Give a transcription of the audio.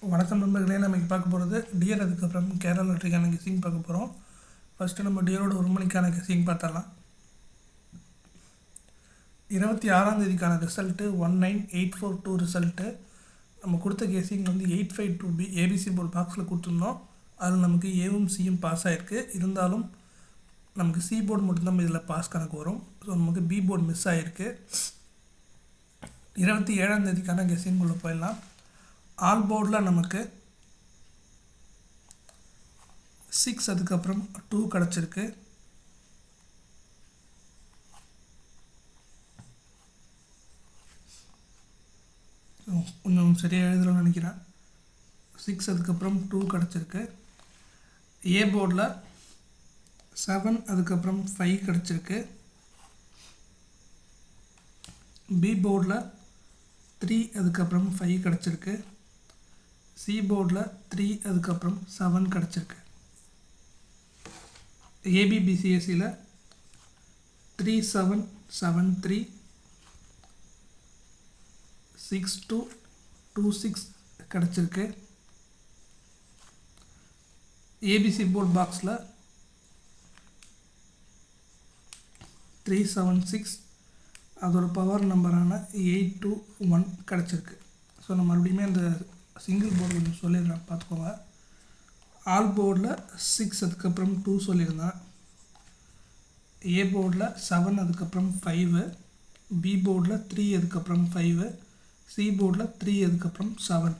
வணக்கம் நண்பர்களே, நம்ம பார்க்க போகிறது டியர். அதுக்கப்புறம் கேரளா லாட்டரிக்கான கெஸ்ஸிங் பார்க்க போகிறோம். ஃபஸ்ட்டு நம்ம டியரோட 1 மணிக்கான கெஸ்ஸிங் பார்த்தரலாம். 26ஆம் தேதிக்கான ரிசல்ட்டு 19842 ரிசல்ட்டு. நம்ம கொடுத்த கெஸ்ஸிங் வந்து 852B ஏபிசி போர்டு பாக்ஸில் கொடுத்துருந்தோம். அதில் நமக்கு ஏவும் சியும் பாஸ் ஆகிருக்கு. இருந்தாலும் நமக்கு சி போர்டு மட்டும்தான் இதில் பாஸ் கணக்கு வரும். ஸோ நமக்கு பி போர்டு மிஸ் ஆகிருக்கு. 27ஆம் தேதிக்கான கெஸ்ஸிங் உள்ள போயிடலாம். ஆல் போர்டில் நமக்கு 6 அதுக்கப்புறம் 2 கிடச்சிருக்கு. கொஞ்சம் சரியாக எழுதணும்னு நினைக்கிறேன். 6 அதுக்கப்புறம் 2 கிடச்சிருக்கு. ஏ போர்டில் 7 அதுக்கப்புறம் 5 கிடச்சிருக்கு. பி போர்டில் 3 அதுக்கப்புறம் 5 கிடச்சிருக்கு. சி போர்டில் 3 அதுக்கப்புறம் 7 கிடச்சிருக்கு. ஏபிபிசிஎஸ்சியில் 3773 6226 கிடச்சிருக்கு. ஏபிசி போர்ட் பாக்ஸில் 376 அதோட பவர் நம்பரான 821 கிடச்சிருக்கு. ஸோ நான் மறுபடியுமே அந்த சிங்கிள் போர்டு கொஞ்சம் சொல்லிடுறேன், பார்த்துக்கோங்க. ஆல் போர்டில் 6 அதுக்கப்புறம் 2 சொல்லியிருந்தேன். ஏ போர்டில் 7 அதுக்கப்புறம் 5, பி போர்டில் 3 அதுக்கப்புறம் 5, சி போர்டில் 3 அதுக்கப்புறம் 7.